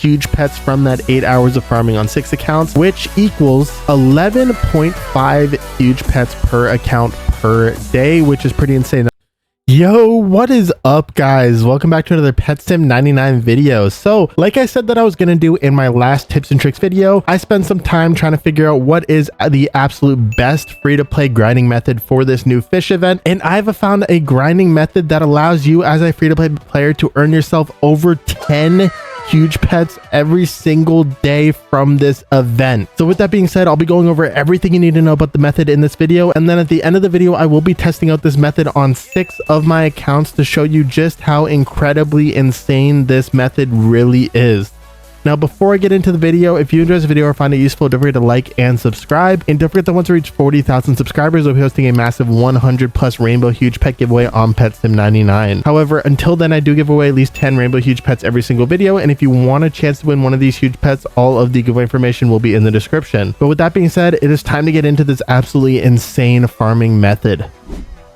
huge pets from that 8 hours of farming on 6 accounts, which equals 11.5 huge pets per account per day, which is pretty insane. Yo, what is up, guys? Welcome back to another Pet Sim 99 video. So like I said that I was going to do in my last tips and tricks video, I spent some time trying to figure out what is the absolute best free-to-play grinding method for this new fish event, and I've found a grinding method that allows you as a free-to-play player to earn yourself over 10 huge pets every single day from this event. So with that being said, I'll be going over everything you need to know about the method in this video, and then at the end of the video I will be testing out this method on 6 of my accounts to show you just how incredibly insane this method really is. Now, before I get into the video, if you enjoy this video or find it useful, don't forget to like and subscribe. And don't forget that once we reach 40,000 subscribers, we'll be hosting a massive 100 plus rainbow huge pet giveaway on Pet Sim 99. However, until then, I do give away at least 10 rainbow huge pets every single video. And if you want a chance to win one of these huge pets, all of the giveaway information will be in the description. But with that being said, it is time to get into this absolutely insane farming method.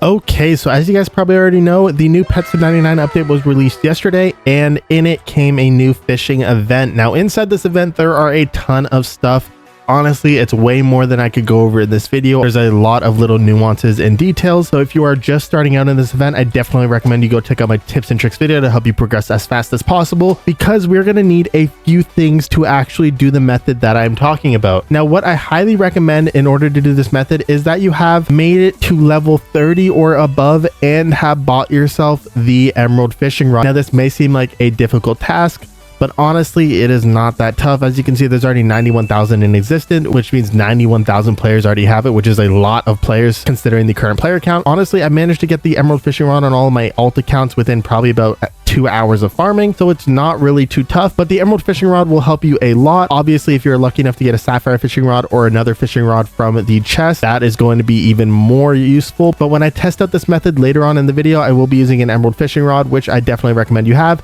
Okay, so as you guys probably already know, the new Pet Sim 99 update was released yesterday, and in it came a new fishing event. Now, inside this event, there are a ton of stuff. Honestly, it's way more than I could go over in this video. There's a lot of little nuances and details. So if you are just starting out in this event, I definitely recommend you go check out my tips and tricks video to help you progress as fast as possible, because we're going to need a few things to actually do the method that I'm talking about. Now, what I highly recommend in order to do this method is that you have made it to level 30 or above and have bought yourself the emerald fishing rod. Now, this may seem like a difficult task, but honestly, it is not that tough. As you can see, there's already 91,000 in existence, which means 91,000 players already have it, which is a lot of players considering the current player count. Honestly, I managed to get the emerald fishing rod on all of my alt accounts within probably about 2 hours of farming, so it's not really too tough, but the emerald fishing rod will help you a lot. Obviously, if you're lucky enough to get a sapphire fishing rod or another fishing rod from the chest, that is going to be even more useful. But when I test out this method later on in the video, I will be using an emerald fishing rod, which I definitely recommend you have.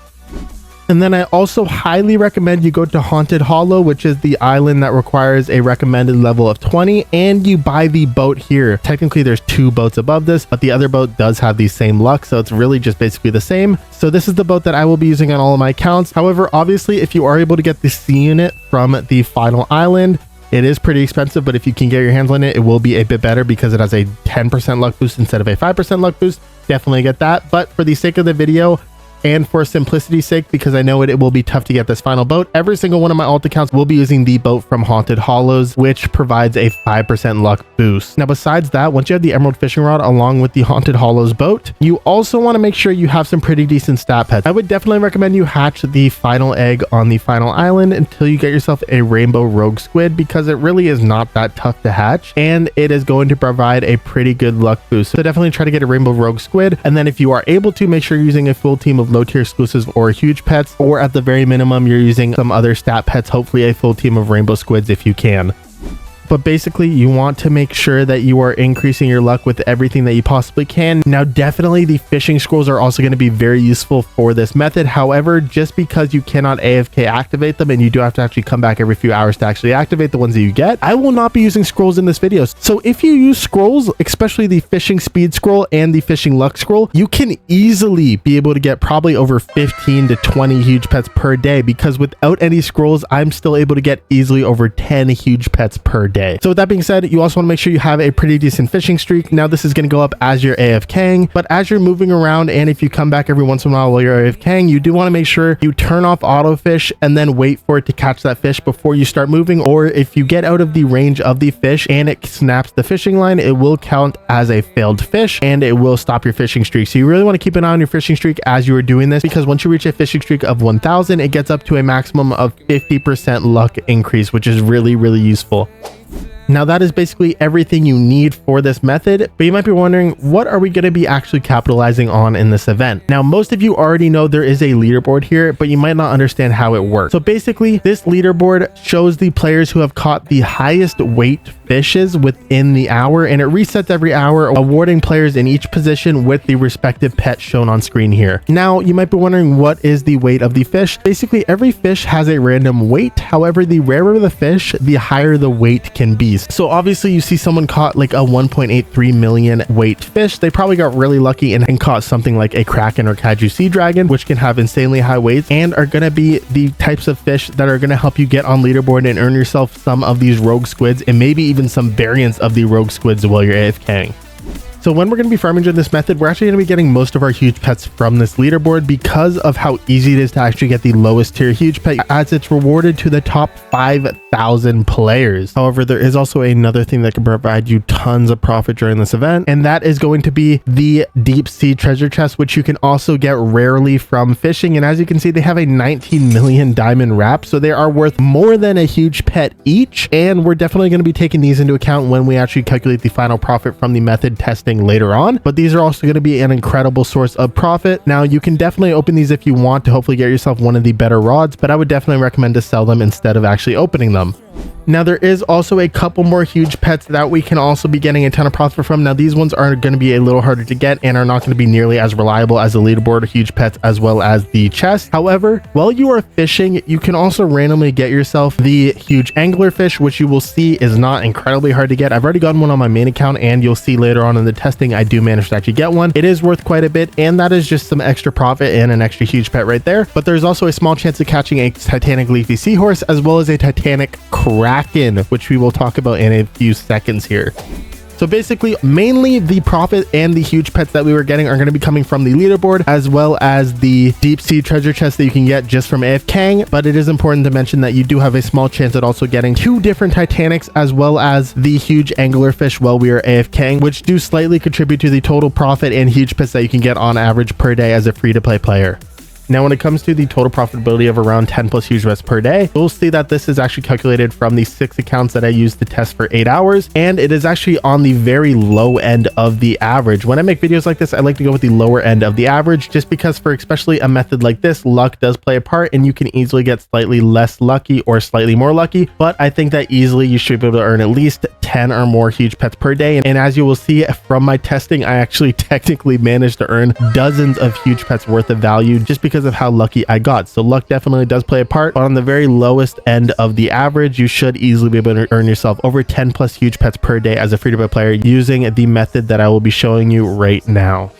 And then I also highly recommend you go to Haunted Hollow, which is the island that requires a recommended level of 20, and you buy the boat here. Technically, there's 2 boats above this, but the other boat does have the same luck, so it's really just basically the same. So this is the boat that I will be using on all of my accounts. However, obviously, if you are able to get the sea unit from the final island, it is pretty expensive, but if you can get your hands on it, it will be a bit better because it has a 10% luck boost instead of a 5% luck boost. Definitely get that. But for the sake of the video, and for simplicity's sake, because I know it will be tough to get this final boat, every single one of my alt accounts will be using the boat from Haunted Hollows, which provides a 5% luck boost. Now, besides that, once you have the emerald fishing rod along with the Haunted Hollows boat, you also want to make sure you have some pretty decent stat pets. I would definitely recommend you hatch the final egg on the final island until you get yourself a rainbow rogue squid, because it really is not that tough to hatch, and it is going to provide a pretty good luck boost. So definitely try to get a rainbow rogue squid, and then if you are able to, make sure you're using a full team of low tier exclusives or huge pets, or at the very minimum you're using some other stat pets, hopefully a full team of rainbow squids if you can. But basically, you want to make sure that you are increasing your luck with everything that you possibly can. Now, definitely the fishing scrolls are also going to be very useful for this method. However, just because you cannot AFK activate them and you do have to actually come back every few hours to actually activate the ones that you get, I will not be using scrolls in this video. So if you use scrolls, especially the fishing speed scroll and the fishing luck scroll, you can easily be able to get probably over 15 to 20 huge pets per day, because without any scrolls, I'm still able to get easily over 10 huge pets per day. So with that being said, you also want to make sure you have a pretty decent fishing streak. Now, this is going to go up as you're AFKing, but as you're moving around, and if you come back every once in a while while you're AFKing, you do want to make sure you turn off autofish and then wait for it to catch that fish before you start moving. Or if you get out of the range of the fish and it snaps the fishing line, it will count as a failed fish and it will stop your fishing streak. So you really want to keep an eye on your fishing streak as you are doing this, because once you reach a fishing streak of 1000, it gets up to a maximum of 50% luck increase, which is really, really useful. Now, that is basically everything you need for this method, but you might be wondering, what are we going to be actually capitalizing on in this event? Now, most of you already know there is a leaderboard here, but you might not understand how it works. So basically, this leaderboard shows the players who have caught the highest weight fishes within the hour, and it resets every hour, awarding players in each position with the respective pet shown on screen here. Now, you might be wondering, what is the weight of the fish? Basically, every fish has a random weight. However, the rarer the fish, the higher the weight can be. So obviously, you see someone caught like a 1.83 million weight fish. They probably got really lucky and caught something like a kraken or kaiju sea dragon, which can have insanely high weights and are going to be the types of fish that are going to help you get on leaderboard and earn yourself some of these rogue squids, and maybe even some variants of the rogue squids while you're AFKing. So when we're going to be farming in this method, we're actually going to be getting most of our huge pets from this leaderboard because of how easy it is to actually get the lowest tier huge pet, as it's rewarded to the top 5,000 players. However, there is also another thing that can provide you tons of profit during this event, and that is going to be the deep sea treasure chest, which you can also get rarely from fishing. And as you can see, they have a 19 million diamond wrap, so they are worth more than a huge pet each. And we're definitely going to be taking these into account when we actually calculate the final profit from the method testing later on, but these are also going to be an incredible source of profit. Now, you can definitely open these if you want to hopefully get yourself one of the better rods, but I would definitely recommend to sell them instead of actually opening them. Now, there is also a couple more huge pets that we can also be getting a ton of profit from. Now, these ones are going to be a little harder to get and are not going to be nearly as reliable as the leaderboard huge pets as well as the chest. However, while you are fishing, you can also randomly get yourself the huge anglerfish, which you will see is not incredibly hard to get. I've already gotten one on my main account, and you'll see later on in the testing I do manage to actually get one. It is worth quite a bit, and that is just some extra profit and an extra huge pet right there. But there's also a small chance of catching a Titanic leafy seahorse as well as a Titanic kraken, which we will talk about in a few seconds here. So basically, mainly the profit and the huge pets that we were getting are going to be coming from the leaderboard, as well as the deep sea treasure chest that you can get just from AFKing. But it is important to mention that you do have a small chance at also getting 2 different Titanics, as well as the huge anglerfish while we are AFKing, which do slightly contribute to the total profit and huge pets that you can get on average per day as a free-to-play player. Now, when it comes to the total profitability of around 10 plus huge pets per day, you'll see that this is actually calculated from the 6 accounts that I used to test for 8 hours, and it is actually on the very low end of the average. When I make videos like this, I like to go with the lower end of the average, just because for especially a method like this, luck does play a part, and you can easily get slightly less lucky or slightly more lucky. But I think that easily you should be able to earn at least 10 or more huge pets per day. And as you will see from my testing, I actually technically managed to earn dozens of huge pets worth of value just because of how lucky I got. So luck definitely does play a part, but on the very lowest end of the average, you should easily be able to earn yourself over 10 plus huge pets per day as a free-to-play player using the method that I will be showing you right now.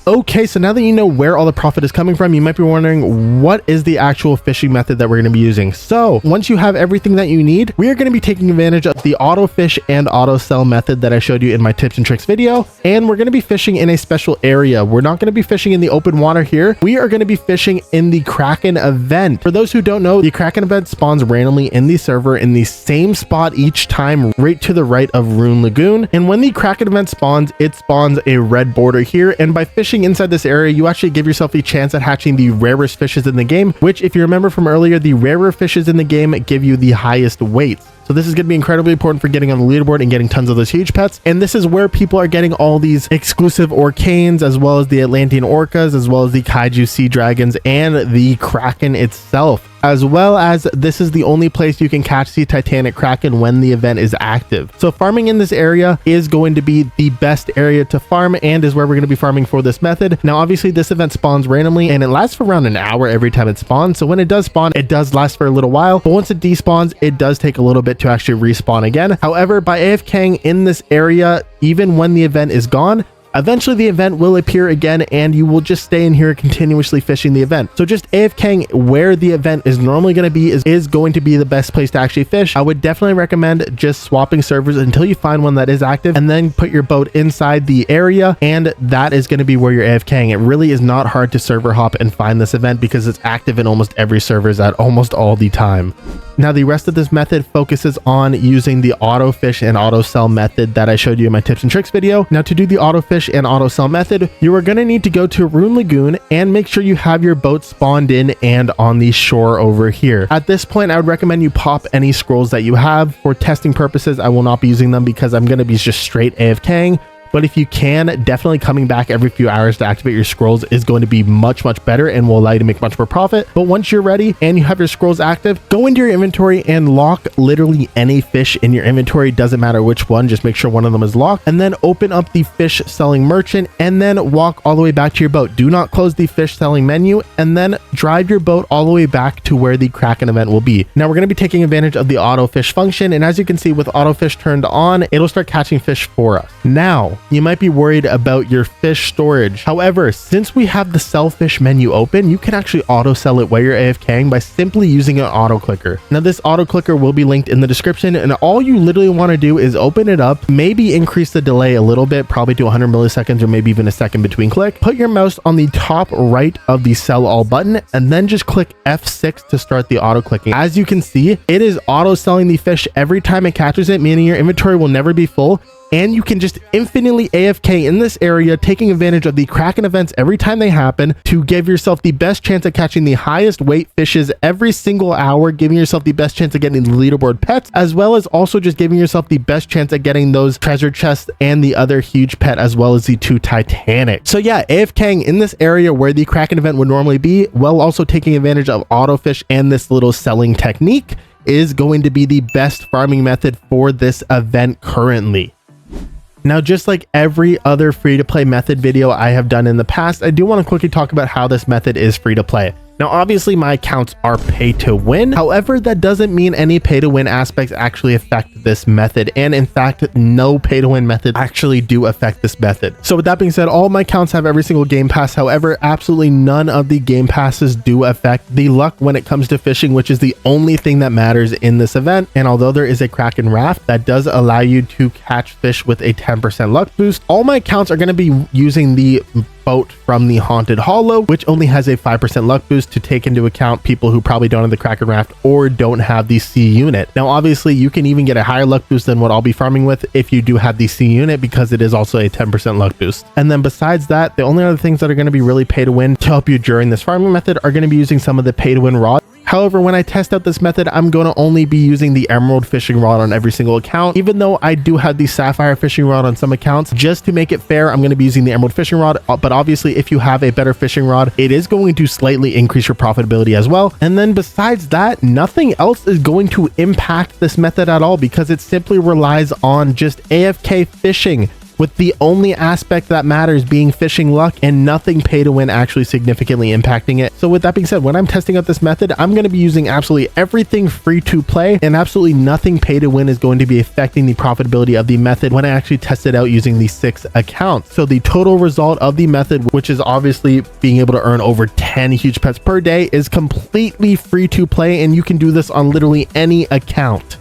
Okay, so now that you know where all the profit is coming from, you might be wondering, what is the actual fishing method that we're going to be using? So once you have everything that you need, we are going to be taking advantage of the auto fish and auto sell method that I showed you in my tips and tricks video. And we're going to be fishing in a special area. We're not going to be fishing in the open water here. We are going to be fishing in the Kraken event. For those who don't know, the Kraken event spawns randomly in the server in the same spot each time, right to the right of Rune Lagoon. And when the Kraken event spawns, it spawns a red border here. And by fishing inside this area, you actually give yourself a chance at hatching the rarest fishes in the game, which, if you remember from earlier, the rarer fishes in the game give you the highest weights. So this is going to be incredibly important for getting on the leaderboard and getting tons of those huge pets. And this is where people are getting all these exclusive Orcanes, as well as the Atlantean Orcas, as well as the Kaiju Sea Dragons and the Kraken itself. As well as this is the only place you can catch the Titanic Kraken when the event is active. So farming in this area is going to be the best area to farm, and is where we're going to be farming for this method. Now, obviously this event spawns randomly and it lasts for around an hour every time it spawns. So when it does spawn, it does last for a little while, but once it despawns, it does take a little bit to actually respawn again. However, by AFKing in this area, even when the event is gone, eventually the event will appear again, and you will just stay in here continuously fishing the event. So just AFKing where the event is normally going to be is going to be the best place to actually fish. I would definitely recommend just swapping servers until you find one that is active, and then put your boat inside the area, and that is going to be where you're AFKing. It really is not hard to server hop and find this event because it's active in almost every servers at almost all the time. Now, the rest of this method focuses on using the auto fish and auto sell method that I showed you in my tips and tricks video. Now, to do the auto fish and auto sell method, you are going to need to go to Rune Lagoon and make sure you have your boat spawned in and on the shore over here. At this point, I would recommend you pop any scrolls that you have. For testing purposes, I will not be using them because I'm going to be just straight AFKing. but if you can, definitely coming back every few hours to activate your scrolls is going to be much better and will allow you to make much more profit. But once you're ready and you have your scrolls active, go into your inventory and lock literally any fish in your inventory. Doesn't matter which one, just make sure one of them is locked, and then open up the fish selling merchant and then walk all the way back to your boat. Do not close the fish selling menu, and then drive your boat all the way back to where the Kraken event will be. Now we're going to be taking advantage of the auto fish function, and as you can see, with auto fish turned on, it'll start catching fish for us. Now you might be worried about your fish storage. However, since we have the sell fish menu open, you can actually auto sell it while you're AFKing by simply using an auto clicker. Now this auto clicker will be linked in the description, and all you literally want to do is open it up, maybe increase the delay a little bit, probably to 100 milliseconds or maybe even a second between click. Put your mouse on the top right of the sell all button and then just click F6 to start the auto clicking. As you can see, it is auto selling the fish every time it catches it, meaning your inventory will never be full, and you can just infinitely AFK in this area, taking advantage of the Kraken events every time they happen to give yourself the best chance at catching the highest weight fishes every single hour, giving yourself the best chance at getting the leaderboard pets, as well as also just giving yourself the best chance at getting those treasure chests and the other huge pet, as well as the 2 Titanic. So yeah, AFKing in this area where the Kraken event would normally be, while also taking advantage of auto fish and this little selling technique, is going to be the best farming method for this event currently. Now, just like every other free-to-play method video I have done in the past, I do want to quickly talk about how this method is free-to-play. Now, obviously, my accounts are pay to win. However, that doesn't mean any pay to win aspects actually affect this method. And in fact, no pay to win method actually do affect this method. So with that being said, all my accounts have every single game pass. However, absolutely none of the game passes do affect the luck when it comes to fishing, which is the only thing that matters in this event. And although there is a Kraken raft that does allow you to catch fish with a 10% luck boost, all my accounts are going to be using the boat from the Haunted Hollow, which only has a 5% luck boost to take into account people who probably don't have the Kraken raft or don't have the C unit. Now, obviously, you can even get a higher luck boost than what I'll be farming with if you do have the C unit, because it is also a 10% luck boost. And then besides that, the only other things that are going to be really pay to win to help you during this farming method are going to be using some of the pay to win rods. However, when I test out this method, I'm going to only be using the emerald fishing rod on every single account, even though I do have the sapphire fishing rod on some accounts. Just to make it fair, I'm going to be using the emerald fishing rod, but obviously if you have a better fishing rod, it is going to slightly increase your profitability as well. And then besides that, nothing else is going to impact this method at all, because it simply relies on just AFK fishing, with the only aspect that matters being fishing luck and nothing pay to win actually significantly impacting it. So with that being said, when I'm testing out this method, I'm going to be using absolutely everything free to play, and absolutely nothing pay to win is going to be affecting the profitability of the method when I actually test it out using these 6 accounts. So the total result of the method, which is obviously being able to earn over 10 huge pets per day, is completely free to play, and you can do this on literally any account.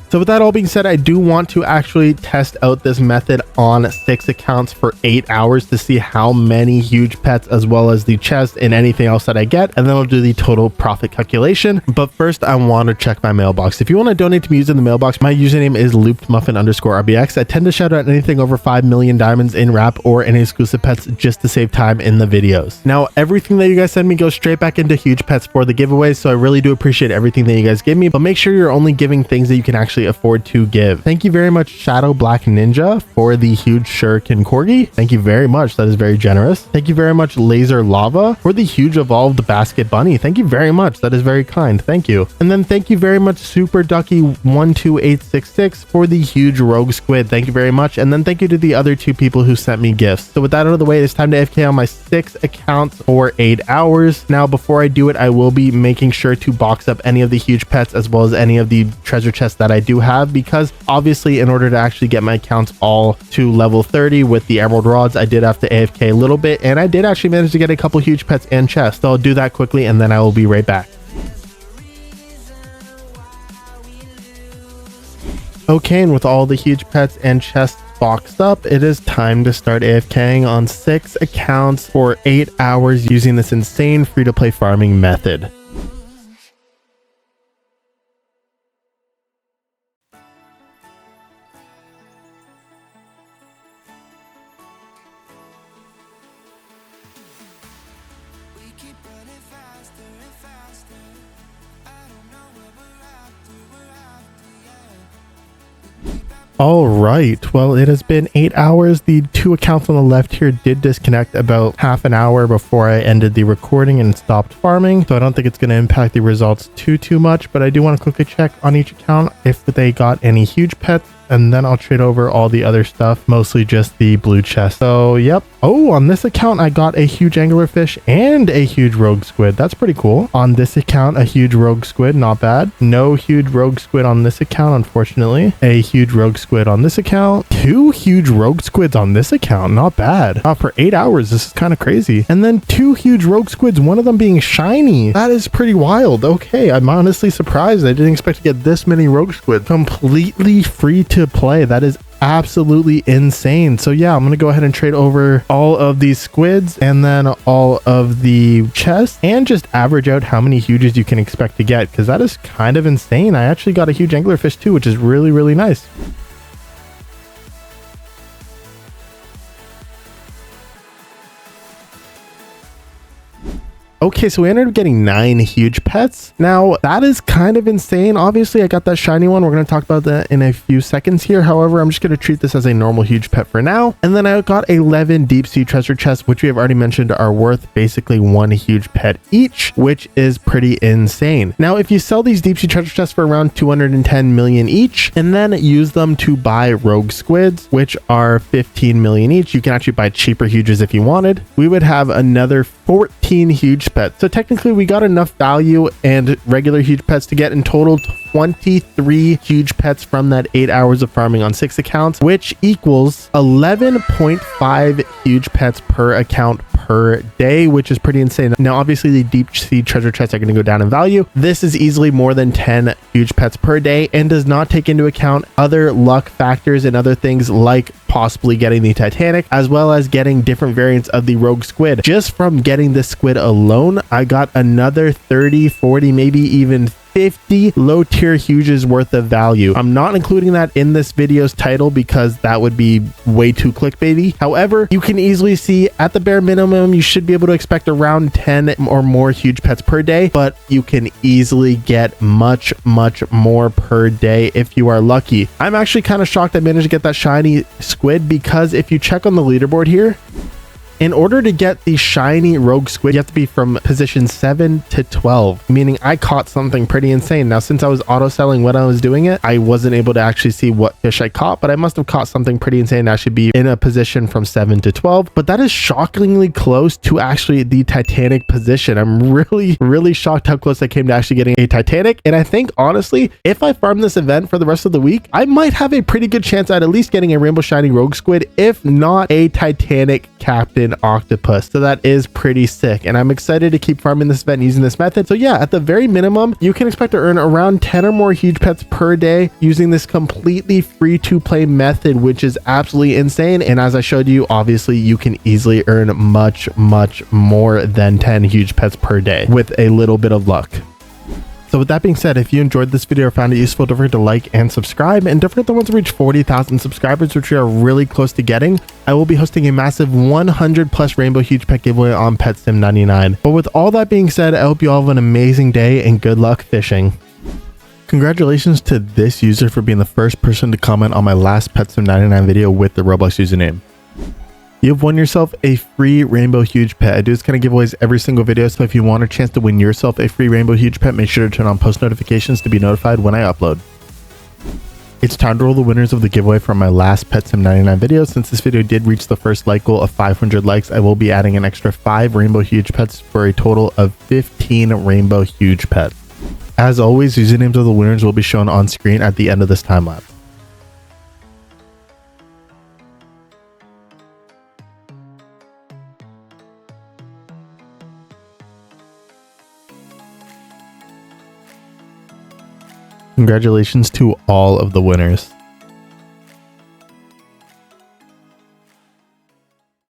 So with that all being said, I do want to actually test out this method on 6 accounts for 8 hours to see how many huge pets, as well as the chest and anything else that I get, and then I'll do the total profit calculation. But first, I want to check my mailbox. If you want to donate to me using the mailbox, my username is loopedmuffin_rbx. I tend to shout out anything over 5 million diamonds in wrap or any exclusive pets just to save time in the videos. Now, everything that you guys send me goes straight back into huge pets for the giveaways, so I really do appreciate everything that you guys give me, but make sure you're only giving things that you can actually afford to give. Thank you very much, Shadow Black Ninja, for the huge shuriken corgi. Thank you very much. That is very generous. Thank you very much, Laser Lava, for the huge evolved basket bunny. Thank you very much. That is very kind. Thank you. And then thank you very much, Super Ducky 12866, for the huge rogue squid. Thank you very much. And then thank you to the other 2 people who sent me gifts. So with that out of the way, it's time to AFK on my 6 accounts for 8 hours. Now, before I do it, I will be making sure to box up any of the huge pets, as well as any of the treasure chests that I do have, because obviously in order to actually get my accounts all to level 30 with the emerald rods, I did have to AFK a little bit, and I did actually manage to get a couple huge pets and chests. So I'll do that quickly and then I will be right back. Okay, and with all the huge pets and chests boxed up, it is time to start AFKing on 6 accounts for 8 hours using this insane free-to-play farming method. All right, well, it has been 8 hours. The two accounts on the left here did disconnect about half an hour before I ended the recording and stopped farming, so I don't think it's going to impact the results too much, but I do want to quickly check on each account if they got any huge pets, and then I'll trade over all the other stuff, mostly just the blue chest. So yep. Oh, on this account I got a huge anglerfish and a huge rogue squid. That's pretty cool. On this account, a huge rogue squid, not bad. No huge rogue squid on this account, unfortunately. A huge rogue squid on this account. 2 huge rogue squids on this account, not bad. For 8 hours, this is kind of crazy. And then 2 huge rogue squids, one of them being shiny. That is pretty wild. Okay, I'm honestly surprised. I didn't expect to get this many rogue squids completely free to play. That is absolutely insane. So yeah, I'm gonna go ahead and trade over all of these squids and then all of the chests and just average out how many huges you can expect to get, because that is kind of insane. I actually got a huge anglerfish too, which is really nice. Okay, so we ended up getting 9 huge pets. Now, that is kind of insane. Obviously, I got that shiny one. We're going to talk about that in a few seconds here. However, I'm just going to treat this as a normal huge pet for now. And then I got 11 deep sea treasure chests, which we have already mentioned are worth basically 1 huge pet each, which is pretty insane. Now, if you sell these deep sea treasure chests for around 210 million each, and then use them to buy rogue squids, which are 15 million each, you can actually buy cheaper huges if you wanted, we would have another 14 huge pets. So technically we got enough value and regular huge pets to get in total 23 huge pets from that 8 hours of farming on 6 accounts, which equals 11.5 huge pets per account per day, which is pretty insane. Now, obviously the deep sea treasure chests are going to go down in value. This is easily more than 10 huge pets per day and does not take into account other luck factors and other things like possibly getting the Titanic, as well as getting different variants of the rogue squid. Just from getting this squid alone, I got another 30, 40, maybe even 50 low tier huges worth of value. I'm not including that in this video's title because that would be way too clickbaity. However, you can easily see at the bare minimum, you should be able to expect around 10 or more huge pets per day, but you can easily get much more per day if you are lucky. I'm actually kind of shocked I managed to get that shiny squid, because if you check on the leaderboard here, in order to get the shiny rogue squid, you have to be from position 7 to 12, meaning I caught something pretty insane. Now, since I was auto selling when I was doing it, I wasn't able to actually see what fish I caught, but I must have caught something pretty insane to actually be in a position from 7 to 12. But that is shockingly close to actually the Titanic position. I'm really shocked how close I came to actually getting a Titanic. And I think honestly, if I farm this event for the rest of the week, I might have a pretty good chance at least getting a rainbow shiny rogue squid, if not a Titanic captain octopus. So that is pretty sick, and I'm excited to keep farming this event using this method. So yeah, at the very minimum, you can expect to earn around 10 or more huge pets per day using this completely free to play method, which is absolutely insane. And as I showed you, obviously you can easily earn much more than 10 huge pets per day with a little bit of luck. So with that being said, if you enjoyed this video or found it useful, don't forget to like and subscribe. And don't forget that once we reach 40,000 subscribers, which we are really close to getting, I will be hosting a massive 100+ rainbow huge pet giveaway on PetSim99. But with all that being said, I hope you all have an amazing day and good luck fishing. Congratulations to this user for being the first person to comment on my last PetSim99 video with the Roblox username. You've won yourself a free rainbow huge pet. I do this kind of giveaways every single video, so if you want a chance to win yourself a free rainbow huge pet, make sure to turn on post notifications to be notified when I upload. It's time to roll the winners of the giveaway from my last PetSim99 video. Since this video did reach the first like goal of 500 likes, I will be adding an extra 5 rainbow huge pets for a total of 15 rainbow huge pets. As always, usernames of the winners will be shown on screen at the end of this time lapse. Congratulations to all of the winners.